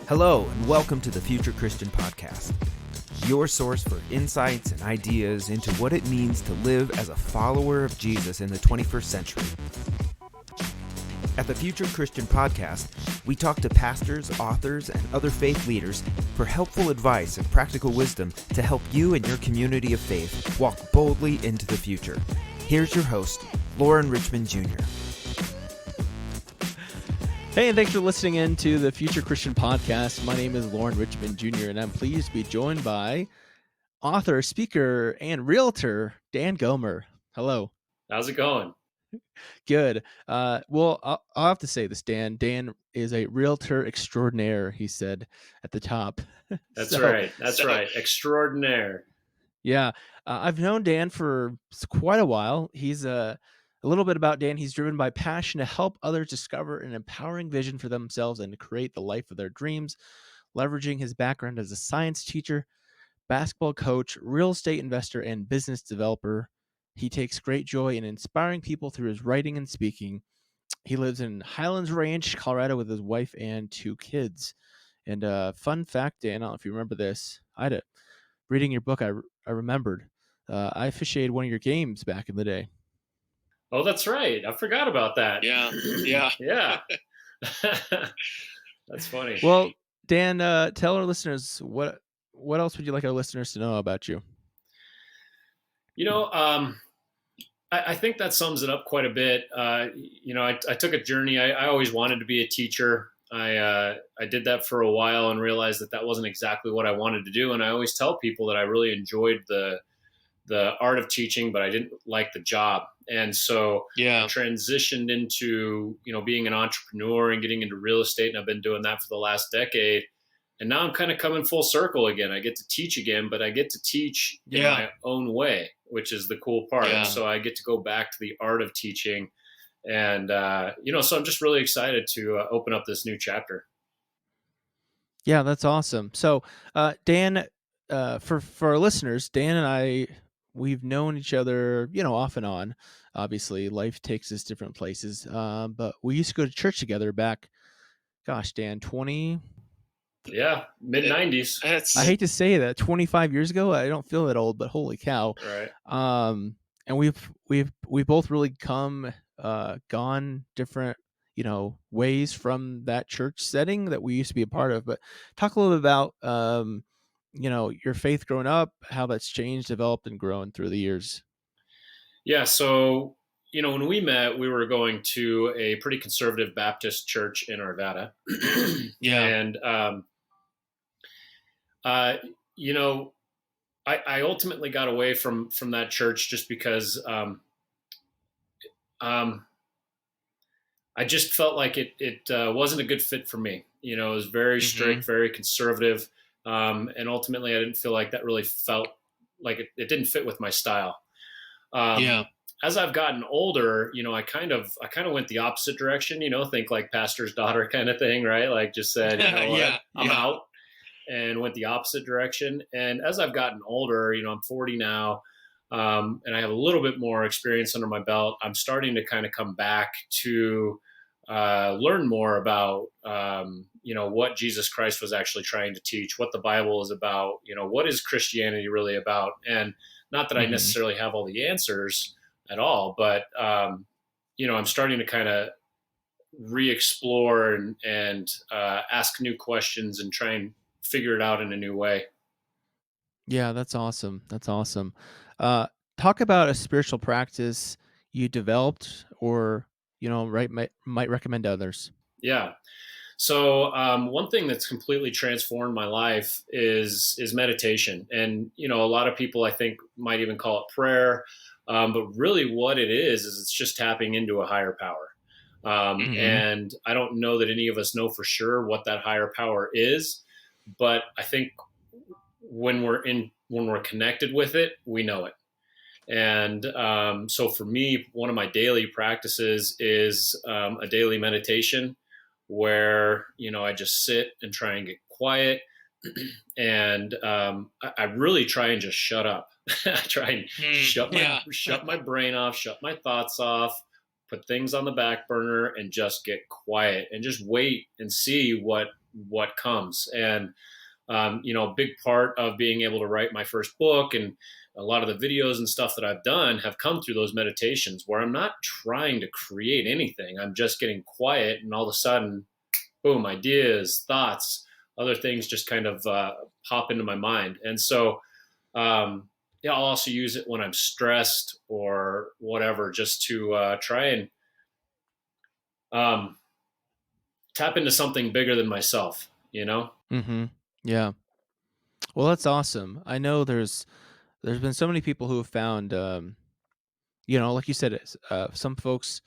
Hello, and welcome to the Future Christian Podcast, your source for insights and ideas into what it means to live as a follower of Jesus in the 21st century. At the Future Christian Podcast, we talk to pastors, authors, and other faith leaders for helpful advice and practical wisdom to help you and your community of faith walk boldly into the future. Here's your host, Lauren Richmond Jr. Hey, and thanks for listening in to the Future Christian Podcast. My name is Lauren Richmond Jr., and I'm pleased to be joined by author, speaker, and realtor, Dan Gomer. Hello. How's it going? Good. Well, I'll have to say this, Dan. Dan is a realtor extraordinaire, he said at the top. That's right. That's right. Extraordinaire. Yeah. I've known Dan for quite a while. He's a little bit about Dan. He's driven by passion to help others discover an empowering vision for themselves and to create the life of their dreams, leveraging his background as a science teacher, basketball coach, real estate investor, and business developer. He takes great joy in inspiring people through his writing and speaking. He lives in Highlands Ranch, Colorado, with his wife and 2 kids. And fun fact, Dan, I don't know if you remember this. Reading your book, I remembered. I officiated one of your games back in the day. Oh, that's right. I forgot about that. Yeah. Yeah. That's funny. Well, Dan, tell our listeners what else would you like our listeners to know about you? You know, I think that sums it up quite a bit. I took a journey. I always wanted to be a teacher. I did that for a while and realized that wasn't exactly what I wanted to do. And I always tell people that I really enjoyed the art of teaching, but I didn't like the job. And so I transitioned into, being an entrepreneur and getting into real estate. And I've been doing that for the last decade. And now I'm kind of coming full circle again. I get to teach again, but I get to teach in my own way, which is the cool part. Yeah. So I get to go back to the art of teaching. And, so I'm just really excited to open up this new chapter. Yeah, that's awesome. So, Dan, for our listeners, Dan and I, we've known each other, off and on. Obviously, life takes us different places. But we used to go to church together back, Dan, 20. Yeah, mid-90s. I hate to say that, 25 years ago. I don't feel that old, but holy cow! Right. And we've both really gone different, ways from that church setting that we used to be a part of. But talk a little bit about, your faith growing up, how that's changed, developed, and grown through the years. Yeah. So, when we met, we were going to a pretty conservative Baptist church in Arvada. Yeah. And, I ultimately got away from that church just because, I just felt like it wasn't a good fit for me. It was very strict, very conservative. And ultimately I didn't feel like that really felt like it didn't fit with my style. As I've gotten older, I kind of went the opposite direction, think like pastor's daughter kind of thing, right? Like just said, I'm out, and went the opposite direction. And as I've gotten older, I'm 40 now, and I have a little bit more experience under my belt. I'm starting to kind of come back to learn more about, what Jesus Christ was actually trying to teach, what the Bible is about, what is Christianity really about? And not that I necessarily have all the answers at all, but, I'm starting to kind of re-explore and ask new questions and try and figure it out in a new way. Yeah, that's awesome. That's awesome. Talk about a spiritual practice you developed or, might recommend to others. Yeah. So one thing that's completely transformed my life is meditation. And, a lot of people I think might even call it prayer. But really what it is it's just tapping into a higher power. And I don't know that any of us know for sure what that higher power is, but I think when we're connected with it, we know it. And so for me, one of my daily practices is a daily meditation where, I just sit and try and get quiet. And I really try and just shut up. I try and shut my brain off, shut my thoughts off, put things on the back burner and just get quiet and just wait and see what what comes. And a big part of being able to write my first book and a lot of the videos and stuff that I've done have come through those meditations where I'm not trying to create anything. I'm just getting quiet, and all of a sudden, boom, ideas, thoughts, other things just kind of pop into my mind. And so, I'll also use it when I'm stressed or whatever, just to try and um, tap into something bigger than myself, Mm-hmm. Yeah. Well, that's awesome. I know there's been so many people who have found, like you said, some folks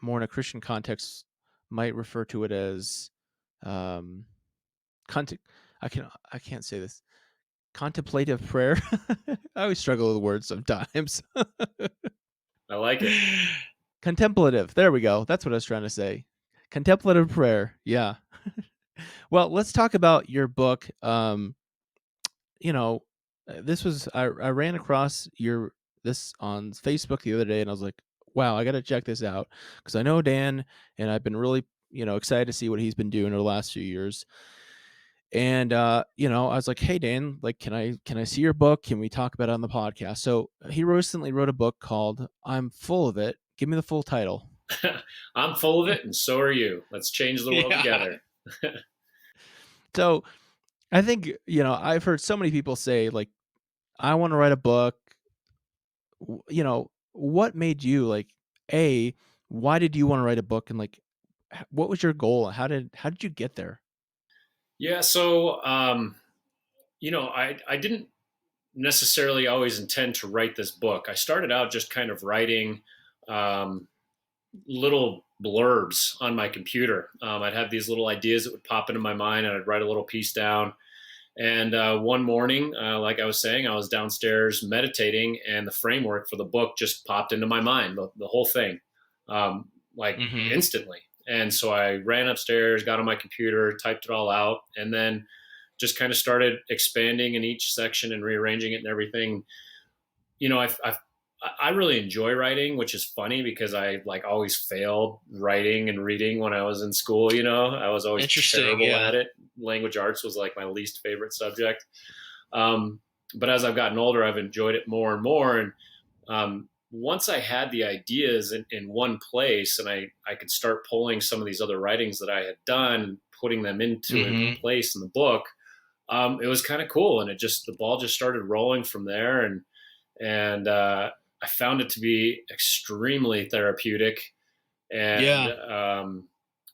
more in a Christian context might refer to it as um, content. I can't say this. Contemplative prayer. I always struggle with words sometimes. I like it. Contemplative. There we go. That's what I was trying to say. Contemplative prayer. Yeah. Well, let's talk about your book. You know, this was I ran across this on Facebook the other day, and I was like, wow, I got to check this out because I know Dan, and I've been really excited to see what he's been doing over the last few years. And I was like, hey Dan, like, can I see your book? Can we talk about it on the podcast? So he recently wrote a book called "I'm Full of It." Give me the full title. I'm full of it, and so are you. Let's change the world together. So I think, I've heard so many people say, like, I want to write a book. What made you why did you want to write a book? And like, what was your goal? How did you get there? Yeah. So, I didn't necessarily always intend to write this book. I started out just kind of writing um, little blurbs on my computer. I'd have these little ideas that would pop into my mind, and I'd write a little piece down. And one morning, like I was saying, I was downstairs meditating, and the framework for the book just popped into my mind, the whole thing, instantly. And so I ran upstairs, got on my computer, typed it all out, and then just kind of started expanding in each section and rearranging it and everything. I really enjoy writing, which is funny because I like always failed writing and reading when I was in school. I was always terrible at it. Language arts was like my least favorite subject. But as I've gotten older, I've enjoyed it more and more. And once I had the ideas in one place, and I could start pulling some of these other writings that I had done, putting them into a place in the book, it was kind of cool. And the ball just started rolling from there. And I found it to be extremely therapeutic. And,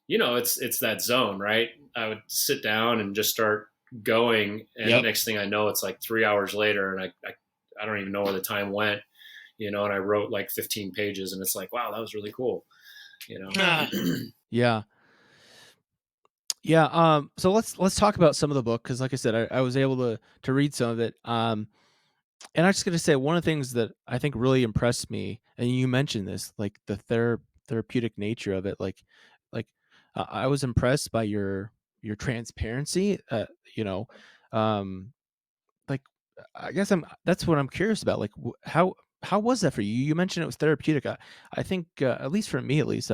it's that zone, right? I would sit down and just start going. And the next thing I know, it's like 3 hours later, and I don't even know where the time went, and I wrote like 15 pages, and it's like, wow, that was really cool. Yeah. Yeah. So let's talk about some of the book, because like I said, I was able to read some of it. And I'm just gonna say, one of the things that I think really impressed me, and you mentioned this, like the therapeutic nature of it, like I was impressed by your transparency. Um, like I guess that's what I'm curious about. Like, how was that for you? You mentioned it was therapeutic. I think, at least for me, at least,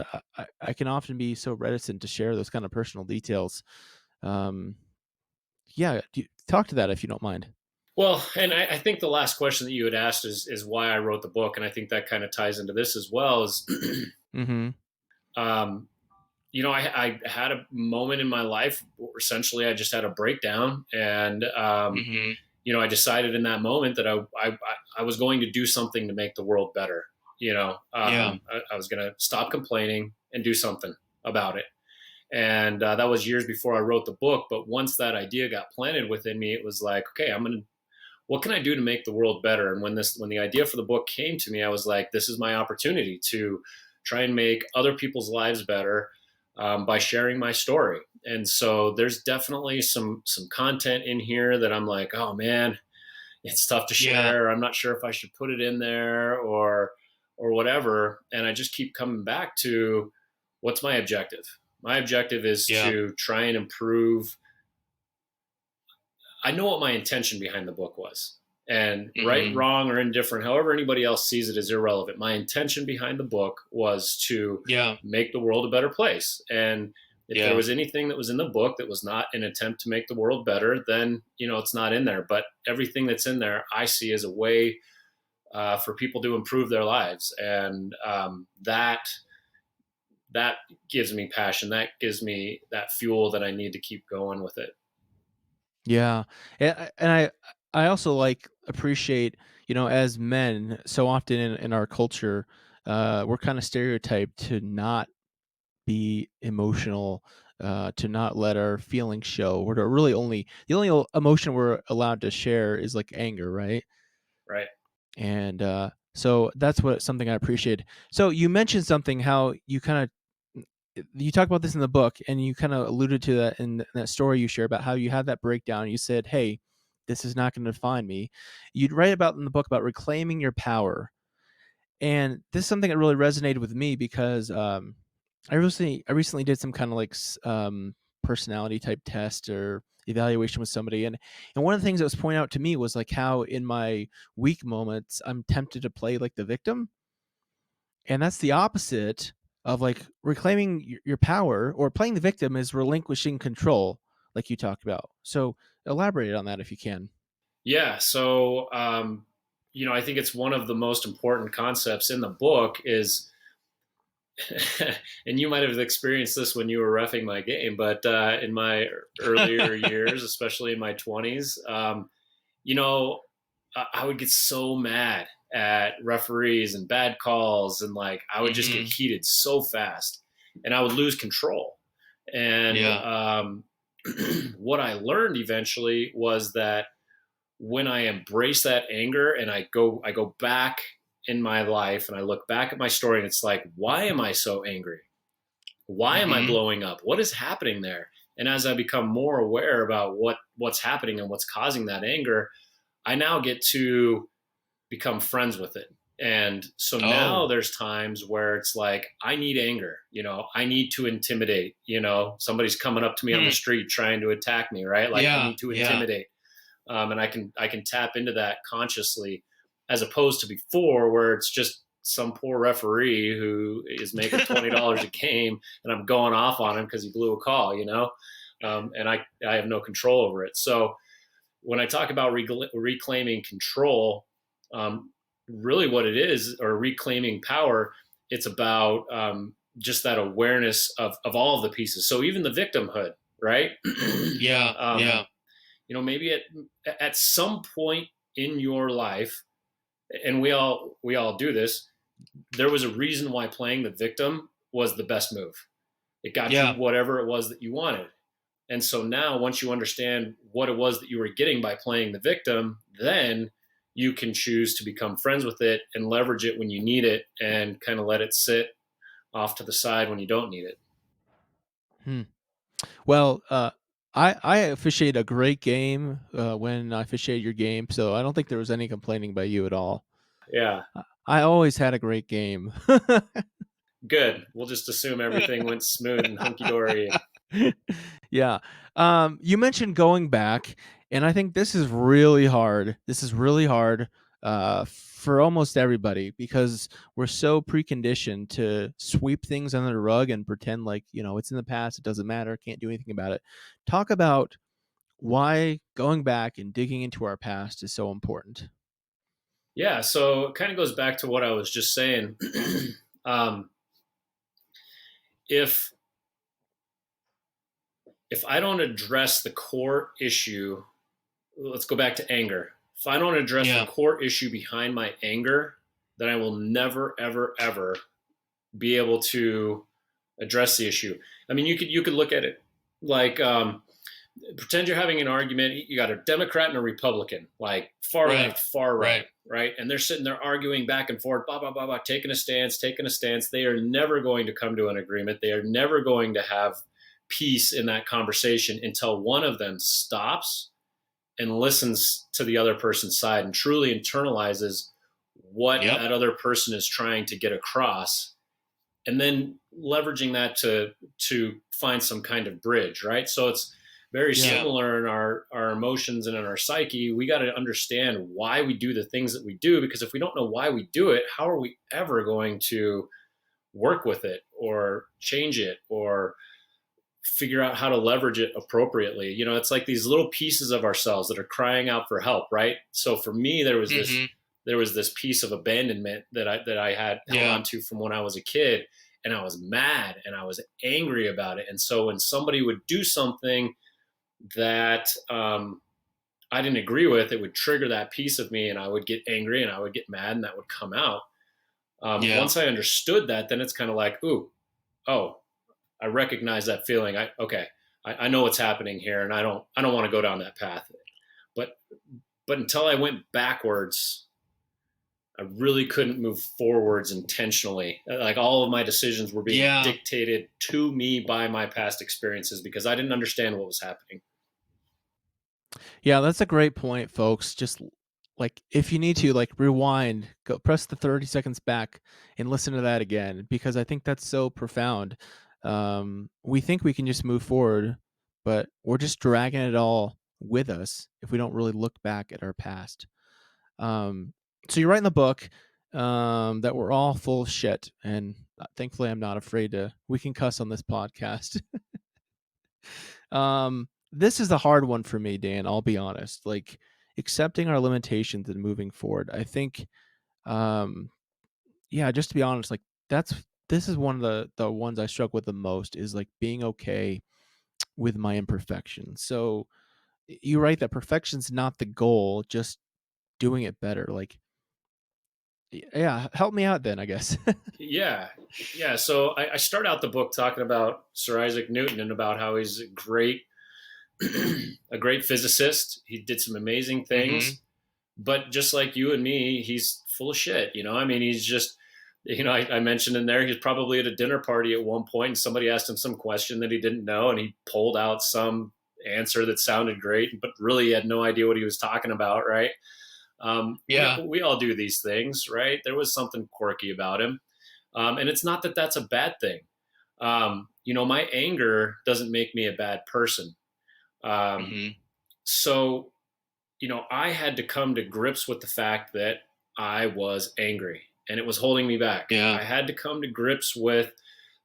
I can often be so reticent to share those kind of personal details. Um, yeah, talk to that if you don't mind. Well, and I think the last question that you had asked is why I wrote the book. And I think that kind of ties into this as well. Is Mm-hmm. um, I had a moment in my life where essentially I just had a breakdown, and I decided in that moment that I was going to do something to make the world better. I was going to stop complaining and do something about it. And that was years before I wrote the book. But once that idea got planted within me, it was like, okay, what can I do to make the world better? And when the idea for the book came to me, I was like, this is my opportunity to try and make other people's lives better by sharing my story. And so there's definitely some content in here that I'm like, oh man, it's tough to share. I'm not sure if I should put it in there or whatever. And I just keep coming back to, what's my objective? My objective is to try and improve. I know what my intention behind the book was. And right, wrong, or indifferent, however anybody else sees it, is irrelevant. My intention behind the book was to make the world a better place. And If there was anything that was in the book that was not an attempt to make the world better, then, it's not in there. But everything that's in there, I see as a way for people to improve their lives. And that gives me passion. That gives me that fuel that I need to keep going with it. Yeah. And I also appreciate, as men, so often in our culture, we're kind of stereotyped to not be emotional, to not let our feelings show, or to really the only emotion we're allowed to share is like anger, right? Right. And so that's something I appreciate. So you mentioned something, how you talk about this in the book, and you kind of alluded to that in that story you share about how you had that breakdown. You said, "Hey, this is not going to define me." You'd write about in the book about reclaiming your power, and this is something that really resonated with me because I recently did some kind of personality type test or evaluation with somebody, and one of the things that was pointed out to me was like how in my weak moments I'm tempted to play like the victim, and that's the opposite of like reclaiming your power. Or playing the victim is relinquishing control, like you talked about. So elaborate on that if you can. Yeah. So, I think it's one of the most important concepts in the book is, and you might have experienced this when you were reffing my game, but in my earlier years, especially in my 20s, you know, I would get so mad at referees and bad calls, and I would just get heated so fast, and I would lose control. And what I learned eventually was that when I embrace that anger and I go back in my life and I look back at my story, and it's like, why am I so angry? Why am I blowing up? What is happening there? And as I become more aware about what's happening and what's causing that anger, I now get to become friends with it. And so now there's times where it's like, I need anger, I need to intimidate, somebody's coming up to me on the street trying to attack me, right? Like I need to intimidate. And I can tap into that consciously, as opposed to before where it's just some poor referee who is making $20 a game and I'm going off on him because he blew a call, and I have no control over it. So when I talk about reclaiming control, really what it is, or reclaiming power, it's about just that awareness of all of the pieces. So even the victimhood, right? Maybe at some point in your life, and we all do this, there was a reason why playing the victim was the best move. It got you whatever it was that you wanted. And so now, once you understand what it was that you were getting by playing the victim, then you can choose to become friends with it and leverage it when you need it, and kind of let it sit off to the side when you don't need it. Well, I officiate a great game when I officiate your game, so I don't think there was any complaining by you at all. Yeah. I always had a great game. Good. We'll just assume everything went smooth and hunky dory. Yeah. You mentioned going back, and I think this is really hard. This is really hard for almost everybody, because we're so preconditioned to sweep things under the rug and pretend like, it's in the past, it doesn't matter, can't do anything about it. Talk about why going back and digging into our past is so important. Yeah. So it kind of goes back to what I was just saying. um, if I don't address the core issue, let's go back to anger. If I don't address the core issue behind my anger, then I will never, ever, ever be able to address the issue. I mean, you could look at it like, pretend you're having an argument. You got a Democrat and a Republican, like far left, far right? And they're sitting there arguing back and forth, blah, blah, blah, blah, taking a stance. They are never going to come to an agreement. They are never going to have peace in that conversation until one of them stops and listens to the other person's side and truly internalizes what that other person is trying to get across, and then leveraging that to find some kind of bridge, right? So it's very similar in our emotions and in our psyche. We got to understand why we do the things that we do, because if we don't know why we do it, how are we ever going to work with it or change it or figure out how to leverage it appropriately. You know, it's like these little pieces of ourselves that are crying out for help, right? So for me, there was this piece of abandonment that I had held on to from when I was a kid, and I was mad and I was angry about it. And so when somebody would do something that I didn't agree with, it would trigger that piece of me, and I would get angry and I would get mad, and that would come out. Once I understood that, then it's kind of like, ooh, oh, I recognize that feeling. I know what's happening here, and I don't want to go down that path. But until I went backwards, I really couldn't move forwards intentionally. Like all of my decisions were being dictated to me by my past experiences because I didn't understand what was happening. Yeah, that's a great point, folks. Just like if you need to, like rewind, go press the 30 seconds back and listen to that again, because I think that's so profound. We think we can just move forward, but we're just dragging it all with us if we don't really look back at our past. So you write in the book that we're all full of shit, and thankfully I'm not afraid to. We can cuss on this podcast. This is the hard one for me, Dan. I'll be honest. Like accepting our limitations and moving forward. I think, yeah, just to be honest, like this is one of the ones I struggle with the most is like being okay with my imperfections. So you write that perfection's not the goal, just doing it better. Like, yeah, help me out then, I guess. Yeah. Yeah. So I start out the book talking about Sir Isaac Newton and about how he's a great, a great physicist. He did some amazing things, but just like you and me, he's full of shit. You know, I mean, he's just, you know, I mentioned in there, he's probably at a dinner party at one point and somebody asked him some question that he didn't know. And he pulled out some answer that sounded great, but really had no idea what he was talking about. Right. We all do these things, right? There was something quirky about him. And it's not that that's a bad thing. You know, my anger doesn't make me a bad person. So, you know, I had to come to grips with the fact that I was angry and it was holding me back. I had to come to grips with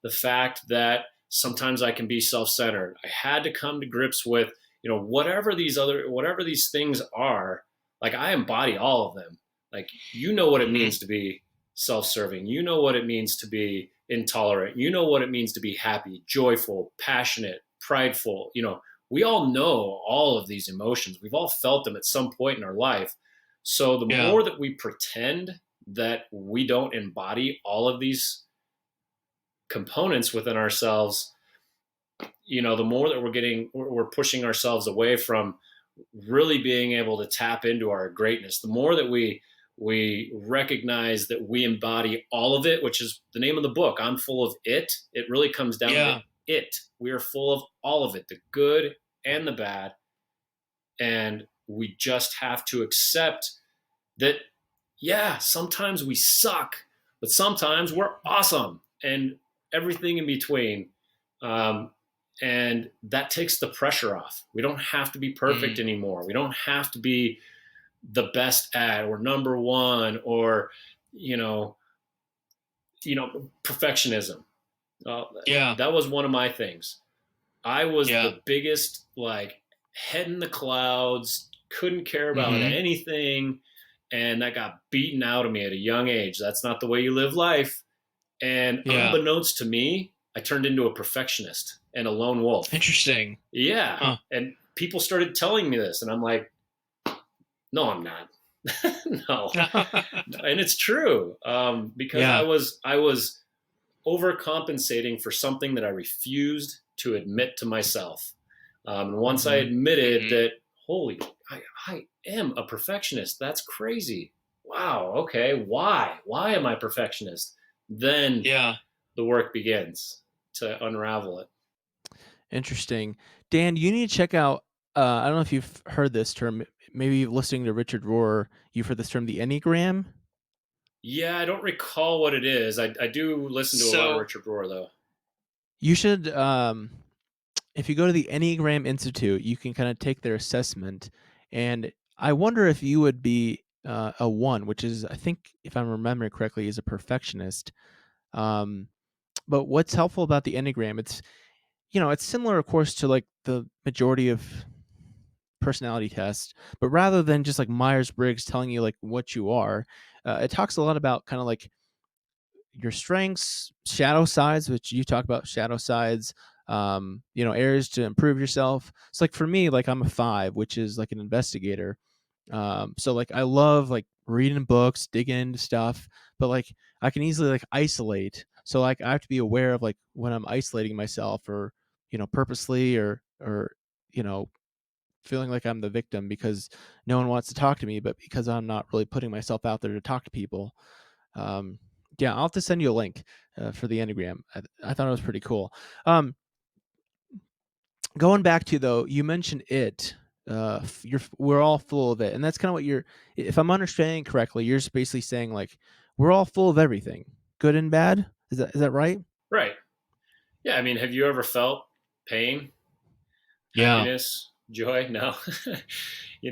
the fact that sometimes I can be self-centered. I had to come to grips with, you know, whatever these things are, like I embody all of them. Like, you know what it means to be self-serving. You know what it means to be intolerant. You know what it means to be happy, joyful, passionate, prideful. You know, we all know all of these emotions. We've all felt them at some point in our life. So the more that we pretend that we don't embody all of these components within ourselves, you know, the more that we're pushing ourselves away from really being able to tap into our greatness. The more that we recognize that we embody all of it, which is the name of the book, I'm full of it. It really comes down to it. We are full of all of it, the good and the bad. And we just have to accept that, yeah, sometimes we suck, but sometimes we're awesome and everything in between. And that takes the pressure off. We don't have to be perfect anymore. We don't have to be the best at or number one or, you know, perfectionism. That was one of my things. I was the biggest, like, head in the clouds, couldn't care about anything. And that got beaten out of me at a young age. That's not the way you live life. And unbeknownst to me, I turned into a perfectionist and a lone wolf. Interesting. Yeah. Huh. And people started telling me this, and I'm like, no, I'm not. No. And it's true. Because I was overcompensating for something that I refused to admit to myself. And once I admitted that, holy, I am a perfectionist. That's crazy. Wow. Okay. Why? Why am I a perfectionist? Then the work begins to unravel it. Interesting. Dan, you need to check out, I don't know if you've heard this term, maybe listening to Richard Rohr, you've heard this term, the Enneagram? Yeah, I don't recall what it is. I do listen to a lot of Richard Rohr, though. You should, if you go to the Enneagram Institute, you can kind of take their assessment. And I wonder if you would be a 1, which is, I think, if I'm remembering correctly, is a perfectionist. But what's helpful about the Enneagram, it's similar, of course, to like the majority of personality tests, but rather than just like Myers-Briggs telling you like what you are, it talks a lot about kind of like your strengths, shadow sides, which you talk about shadow sides, areas to improve yourself. It's like for me, like I'm a 5, which is like an investigator. So like I love like reading books, digging into stuff, but like I can easily like isolate. So like I have to be aware of like when I'm isolating myself, or purposely, or you know feeling like I'm the victim because no one wants to talk to me, but because I'm not really putting myself out there to talk to people. Um, yeah, I'll have to send you a link for the Enneagram. I thought it was pretty cool. Um, Going back to, though, you mentioned it. We're all full of it, and that's kind of what you're. If I'm understanding correctly, you're just basically saying like we're all full of everything, good and bad. Is that right? Right. Yeah. I mean, have you ever felt pain, Yeah. happiness, joy? No.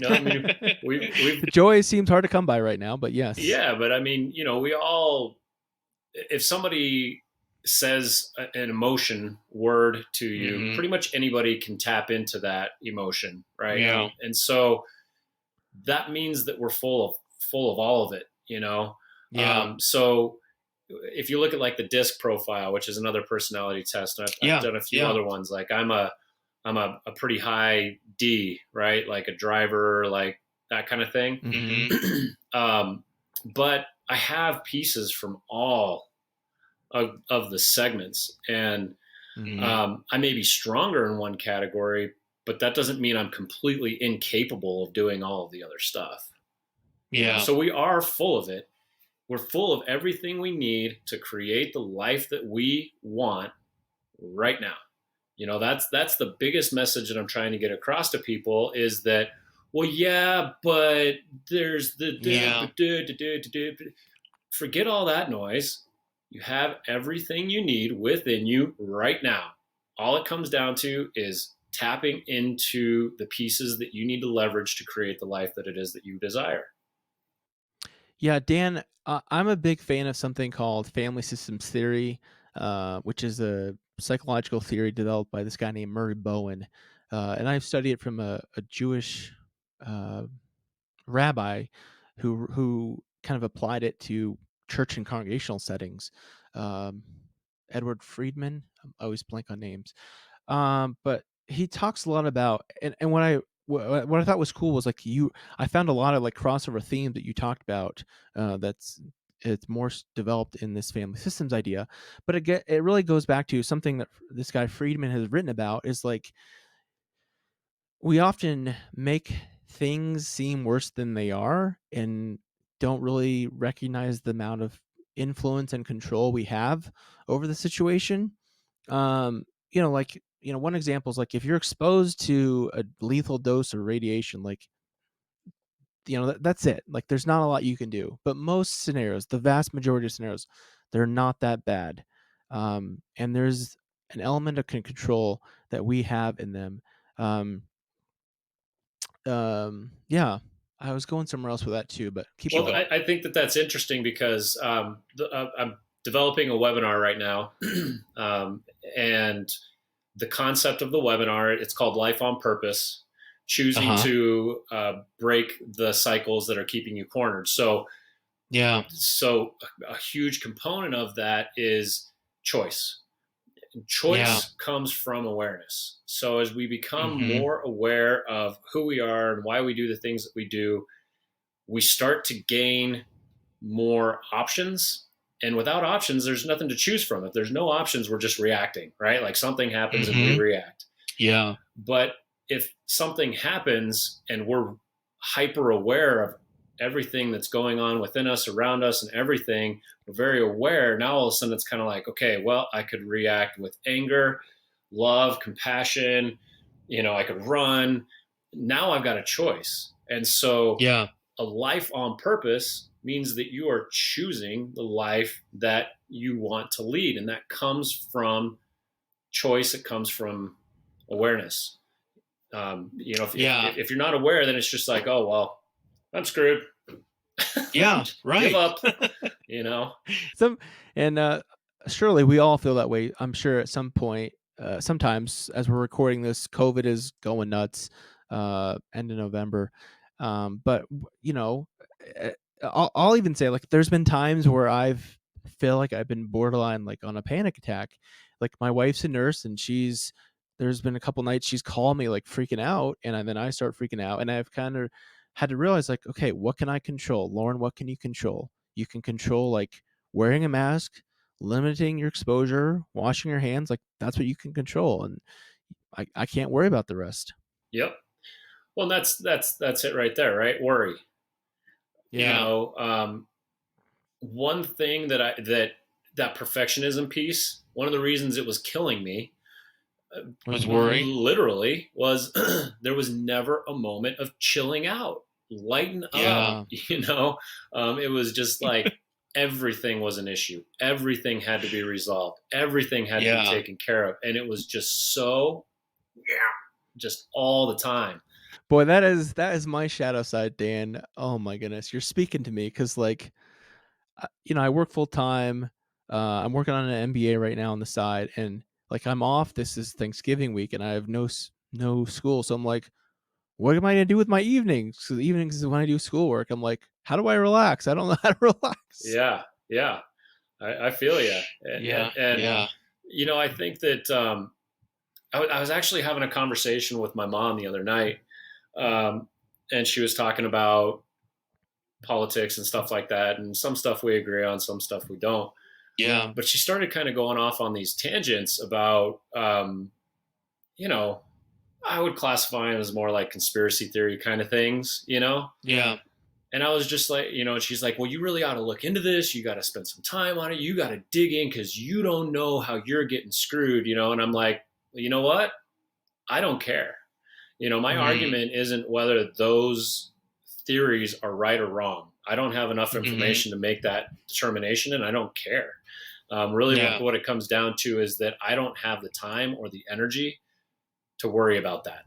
I mean, we've, Joy seems hard to come by right now, but yes. yeah, but I mean, we all, if somebody says an emotion word to you, pretty much anybody can tap into that emotion, right? Yeah. And so that means that we're full of all of it, Yeah. So if you look at like the disc profile, which is another personality test, and I've done a few other ones. Like I'm a pretty high D, right? Like a driver, like that kind of thing. But I have pieces from all of the segments, and I may be stronger in one category, but that doesn't mean I'm completely incapable of doing all of the other stuff. Yeah. So we are full of it. We're full of everything we need to create the life that we want right now. That's the biggest message that I'm trying to get across to people is that, well, yeah, but there's the forget all that noise. You have everything you need within you right now. All it comes down to is tapping into the pieces that you need to leverage to create the life that it is that you desire. Yeah, Dan, I'm a big fan of something called family systems theory, which is a psychological theory developed by this guy named Murray Bowen. And I've studied it from a Jewish uh, rabbi who kind of applied it to church and congregational settings. Um, Edward Friedman, I always blank on names. But he talks a lot about, and what I thought was cool was like I found a lot of like crossover themes that you talked about. It's more developed in this family systems idea, but it really goes back to something that this guy Friedman has written about, is like we often make things seem worse than they are and don't really recognize the amount of influence and control we have over the situation. One example is like if you're exposed to a lethal dose of radiation, like that's it. Like there's not a lot you can do. But most scenarios, the vast majority of scenarios, they're not that bad. And there's an element of control that we have in them. Yeah, I was going somewhere else with that too, but keep Well, going. I think that that's interesting because I'm developing a webinar right now, and the concept of the webinar, it's called Life on Purpose, choosing to break the cycles that are keeping you cornered. So a huge component of that is choice. Choice comes from awareness. So as we become more aware of who we are and why we do the things that we do, we start to gain more options. And without options, there's nothing to choose from. If there's no options, we're just reacting, right? Like something happens and we react. Yeah. But if something happens and we're hyper aware of everything that's going on within us, around us, and everything, we're very aware. Now all of a sudden it's kind of like, okay, well, I could react with anger, love, compassion. I could run. Now I've got a choice. And so a life on purpose means that you are choosing the life that you want to lead. And that comes from choice. It comes from awareness. If you're not aware, then it's just like, oh, well, I'm screwed. Yeah, right. Give up, Surely we all feel that way. I'm sure at some point sometimes as we're recording this, COVID is going nuts, end of November. But you know, uh, I'll even say like there's been times where I've feel like I've been borderline like on a panic attack. Like my wife's a nurse and there's been a couple nights she's called me like freaking out, and then I start freaking out, and I've kind of had to realize like, okay, what can I control? Lauren, what can you control? You can control like wearing a mask, limiting your exposure, washing your hands, like that's what you can control. And I can't worry about the rest. Yep. Well, that's it right there, right? Worry. You Yeah. know, one thing that perfectionism piece, one of the reasons it was killing me, Was worry. literally, was there was never a moment of chilling out, lighten up. Yeah. You know, it was just like everything was an issue. Everything had to be resolved. Everything had to be Yeah. taken care of, and it was just so, just all the time. Boy, that is my shadow side, Dan. Oh my goodness, you're speaking to me because like, you know, I work full time. I'm working on an MBA right now on the side, and like I'm off. This is Thanksgiving week, and I have no school. So I'm like, what am I gonna do with my evenings? So the evenings is when I do schoolwork. I'm like, how do I relax? I don't know how to relax. Yeah, yeah, I feel you. Yeah. And Yeah. you know, I think that I was actually having a conversation with my mom the other night, and she was talking about politics and stuff like that, and some stuff we agree on, some stuff we don't. Yeah. But she started kind of going off on these tangents about, you know, I would classify them as more like conspiracy theory kind of things, you know? Yeah. And I was just like, you know, and she's like, well, you really ought to look into this. You got to spend some time on it. You got to dig in because you don't know how you're getting screwed, you know? And I'm like, well, you know what? I don't care. You know, my argument isn't whether those theories are right or wrong. I don't have enough information to make that determination, and I don't care. Really, what it comes down to is that I don't have the time or the energy to worry about that.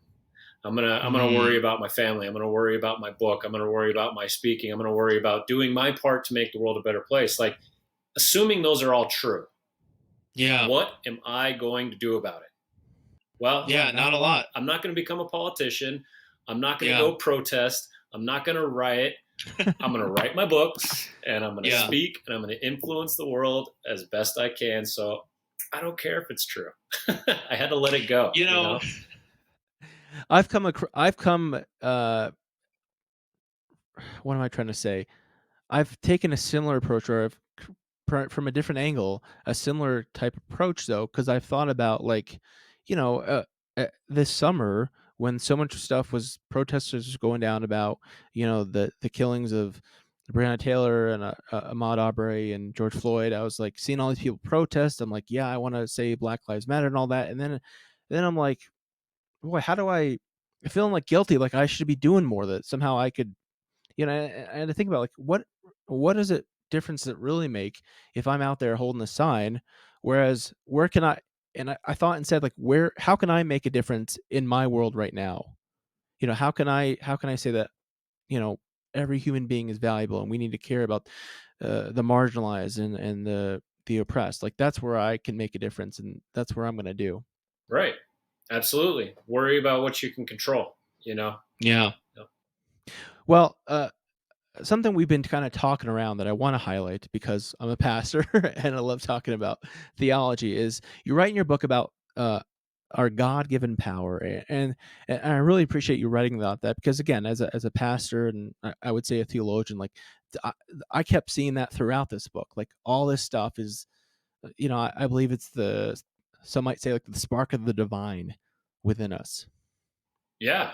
I'm gonna worry about my family. I'm gonna worry about my book. I'm gonna worry about my speaking. I'm gonna worry about doing my part to make the world a better place. Like, assuming those are all true, Yeah. what am I going to do about it? Well, Yeah. Not a lot. I'm not going to become a politician. I'm not going to go protest. I'm not going to riot. I'm going to write my books, and I'm going to speak, and I'm going to influence the world as best I can. So I don't care if it's true. I had to let it go. You know? I've come what am I trying to say? I've taken a similar approach, or from a different angle, a similar type approach though, because I've thought about like, you know, this summer when so much stuff was protesters going down about, you know, the killings of Breonna Taylor and Ahmaud Arbery and George Floyd. I was like seeing all these people protest. I'm like, yeah, I want to say Black Lives Matter and all that, and then I'm like, boy, how do I? Feeling like guilty, like I should be doing more that somehow I could, you know. I had to think about like what is it difference that really make if I'm out there holding a sign, whereas where can I? And I thought and said like how can I make a difference in my world right now? You know, how can I say that, you know, every human being is valuable and we need to care about the marginalized and the oppressed. Like that's where I can make a difference, and that's where I'm going to do. Right. Absolutely. Worry about what you can control, you know? Yeah. Well, something we've been kind of talking around that I want to highlight because I'm a pastor and I love talking about theology is you write in your book about our God-given power, and I really appreciate you writing about that because again, as a pastor and I would say a theologian, like I kept seeing that throughout this book. Like all this stuff is, you know, I believe it's some might say like the spark of the divine within us. Yeah.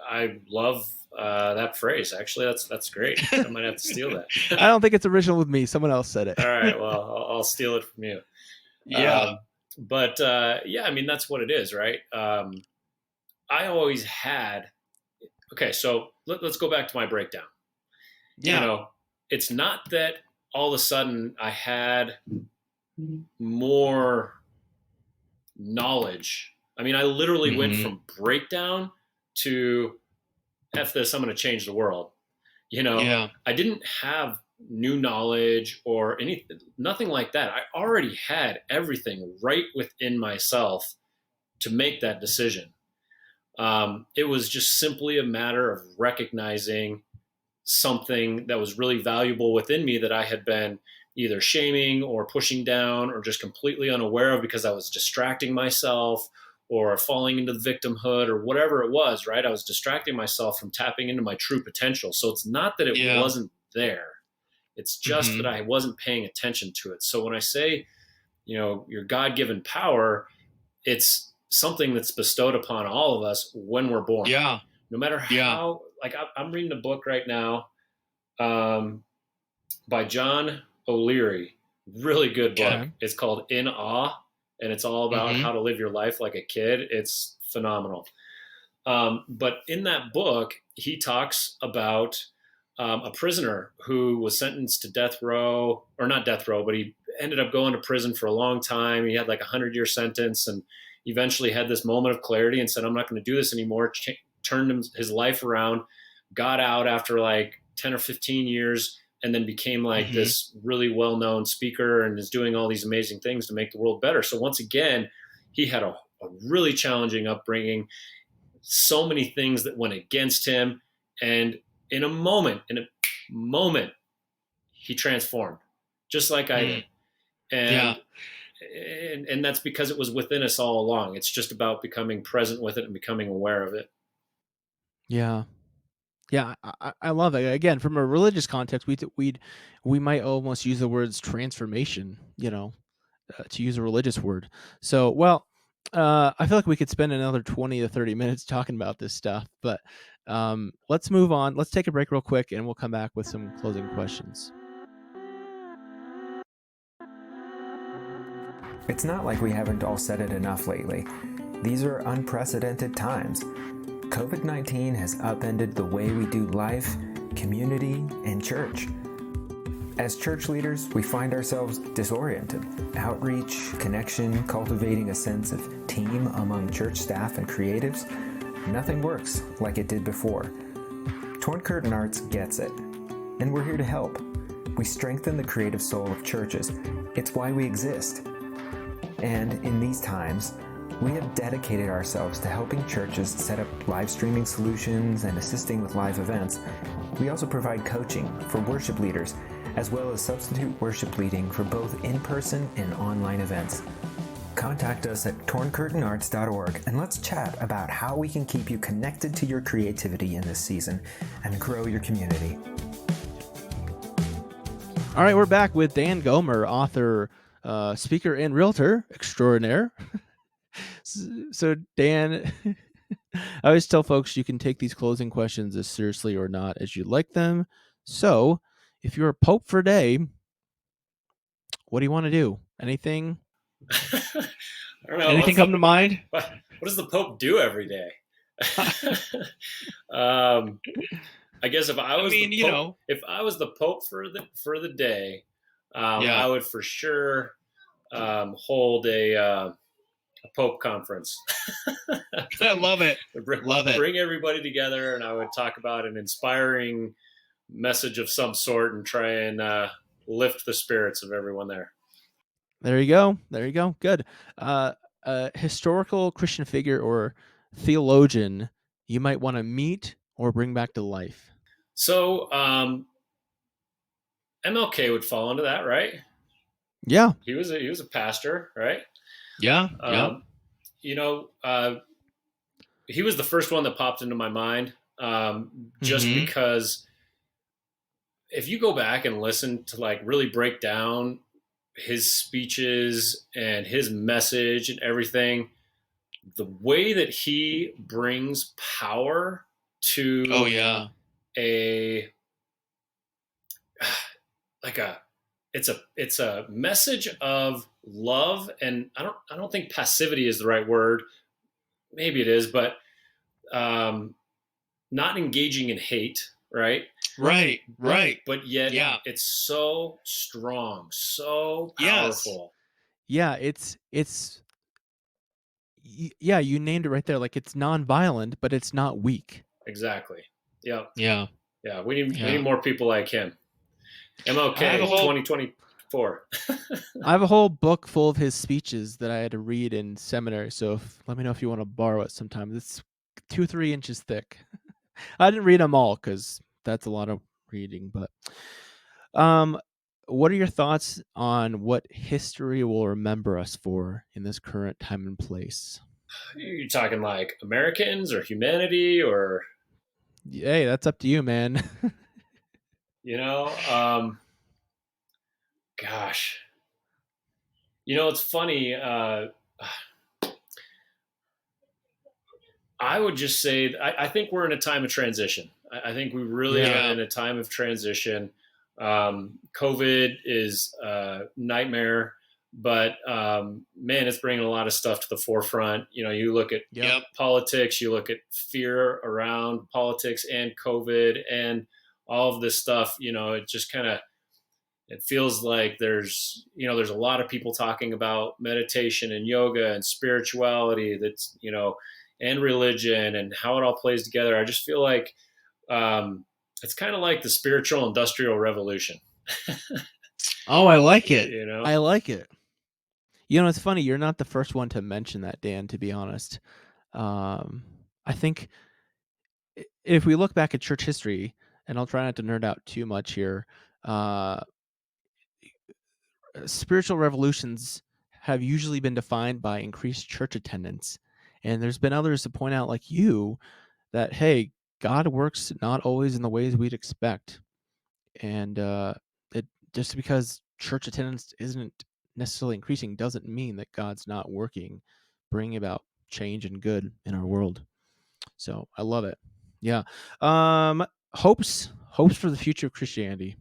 I love that phrase. Actually, that's great. I might have to steal that. I don't think it's original with me. Someone else said it. All right. Well, I'll steal it from you. Yeah. But yeah, I mean, that's what it is, right? I always had. Okay, so let's go back to my breakdown. Yeah. You know, it's not that all of a sudden I had more knowledge. I mean, I literally went from breakdown to F this, I'm going to change the world. You know, I didn't have new knowledge or nothing like that. I already had everything right within myself to make that decision. It was just simply a matter of recognizing something that was really valuable within me that I had been either shaming or pushing down or just completely unaware of because I was distracting myself or falling into the victimhood or whatever it was, right? I was distracting myself from tapping into my true potential. So it's not that it wasn't there. It's just that I wasn't paying attention to it. So when I say, your God-given power, it's something that's bestowed upon all of us when we're born. Yeah. No matter how, like I'm reading a book right now by John O'Leary. Really good book. Okay. It's called In Awe, and it's all about how to live your life like a kid. It's phenomenal. But in that book, he talks about a prisoner who was sentenced to death row, or not death row, but he ended up going to prison for a long time. He had like 100-year sentence and eventually had this moment of clarity and said, I'm not going to do this anymore. Turned his life around, got out after like 10 or 15 years, and then became like this really well-known speaker and is doing all these amazing things to make the world better. So once again, he had a really challenging upbringing, so many things that went against him. And in a moment, he transformed just like I did. And that's because it was within us all along. It's just about becoming present with it and becoming aware of it. Yeah. Yeah, I love it. Again, from a religious context, we might almost use the words transformation, to use a religious word. So, well, I feel like we could spend another 20 to 30 minutes talking about this stuff, but let's move on. Let's take a break real quick, and we'll come back with some closing questions. It's not like we haven't all said it enough lately. These are unprecedented times. COVID-19 has upended the way we do life, community, and church. As church leaders, we find ourselves disoriented. Outreach, connection, cultivating a sense of team among church staff and creatives, nothing works like it did before. Torn Curtain Arts gets it, and we're here to help. We strengthen the creative soul of churches. It's why we exist. And in these times, we have dedicated ourselves to helping churches set up live streaming solutions and assisting with live events. We also provide coaching for worship leaders, as well as substitute worship leading for both in-person and online events. Contact us at torncurtainarts.org and let's chat about how we can keep you connected to your creativity in this season and grow your community. All right, we're back with Dan Gomer, author, speaker, and realtor extraordinaire. So Dan, I always tell folks you can take these closing questions as seriously or not as you like them. So if you're a pope for a day, what do you want to do? Anything? I don't know. Anything come to mind? What does the Pope do every day? I guess if I was if I was the Pope for the day, I would for sure hold a Pope conference. I love it. Bring everybody together, and I would talk about an inspiring message of some sort and try and lift the spirits of everyone there. There you go. Good. A historical Christian figure or theologian you might want to meet or bring back to life. So MLK would fall into that, right? Yeah. He was a pastor, right? Yeah. He was the first one that popped into my mind, just because if you go back and listen to like really break down his speeches and his message and everything, the way that he brings power to it's a message of love, and I don't think passivity is the right word. Maybe it is, but not engaging in hate, right? Right. But yet it's so strong, so powerful. Yeah, it's you named it right there. Like, it's non-violent, but it's not weak. Exactly. Yeah. Yeah. We need more people like him. MLK I have a whole- 2024. I have a whole book full of his speeches that I had to read in seminary. So let me know if you want to borrow it sometime. It's 2-3 inches thick. I didn't read them all because that's a lot of reading. But what are your thoughts on what history will remember us for in this current time and place? You're talking like Americans or humanity or, Hey, that's up to you, man. gosh. It's funny. I would just say I think we're in a time of transition. I think we really Yeah. are in a time of transition. COVID is a nightmare, but man, it's bringing a lot of stuff to the forefront. You look at Yep. politics, you look at fear around politics and COVID and all of this stuff. It just kind of it feels like there's a lot of people talking about meditation and yoga and spirituality that's and religion and how it all plays together. I just feel like it's kind of like the spiritual industrial revolution. Oh, I like it. I like it. It's funny. You're not the first one to mention that, Dan, to be honest. I think if we look back at church history, and I'll try not to nerd out too much here, spiritual revolutions have usually been defined by increased church attendance. And there's been others to point out, like you, that, hey, God works not always in the ways we'd expect. And it just because church attendance isn't necessarily increasing doesn't mean that God's not working, bringing about change and good in our world. So I love it. Yeah. Hopes for the future of Christianity.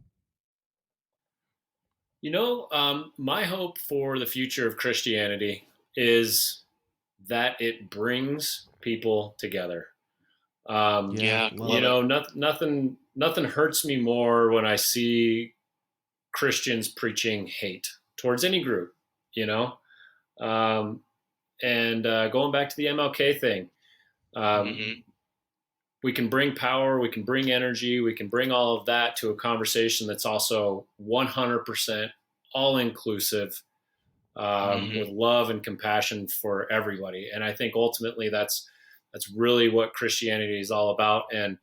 My hope for the future of Christianity is that it brings people together. Yeah, Nothing hurts me more when I see Christians preaching hate towards any group, and going back to the MLK thing, we can bring power, we can bring energy, we can bring all of that to a conversation that's also 100% all inclusive, with love and compassion for everybody. And I think ultimately that's really what Christianity is all about. And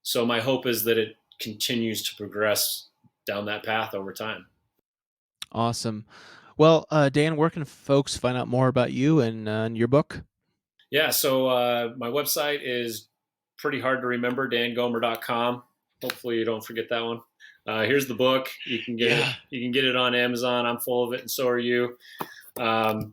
so my hope is that it continues to progress down that path over time. Awesome. Well, Dan, where can folks find out more about you and your book? Yeah, so my website is pretty hard to remember, dangomer.com. Hopefully you don't forget that one. Here's the book. You can get it. You can get it on Amazon. I'm full of it, and so are you. And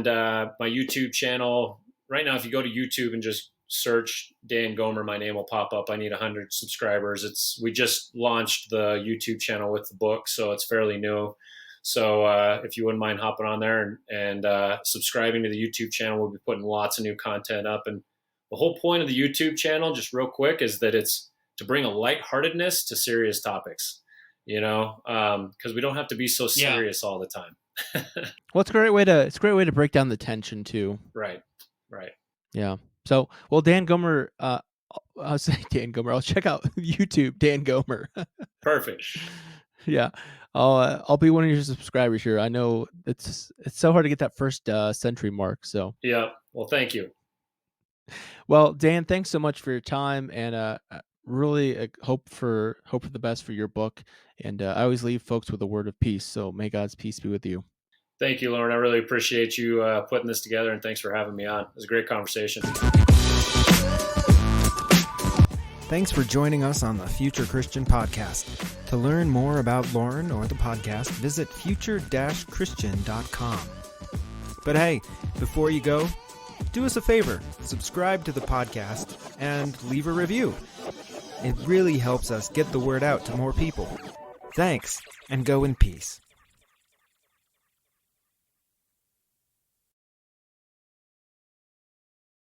my YouTube channel. Right now, if you go to YouTube and just search Dan Gomer, my name will pop up. I need 100 subscribers. We just launched the YouTube channel with the book, so it's fairly new. So if you wouldn't mind hopping on there and subscribing to the YouTube channel, we'll be putting lots of new content up. And the whole point of the YouTube channel, just real quick, is that it's to bring a lightheartedness to serious topics, because we don't have to be so serious all the time. Well, it's a great way to break down the tension too. Right. Yeah. So, well, Dan Gomer, I'll say Dan Gomer. I'll check out YouTube, Dan Gomer. Perfect. Yeah. I'll be one of your subscribers here. I know it's so hard to get that first century mark. So yeah. Well, thank you. Well, Dan, thanks so much for your time, and really hope for the best for your book. And I always leave folks with a word of peace. So may God's peace be with you. Thank you, Lauren. I really appreciate you putting this together, and thanks for having me on. It was a great conversation. Thanks for joining us on the Future Christian Podcast. To learn more about Lauren or the podcast, visit future-christian.com. But hey, before you go, do us a favor, subscribe to the podcast and leave a review. It really helps us get the word out to more people. Thanks, and go in peace.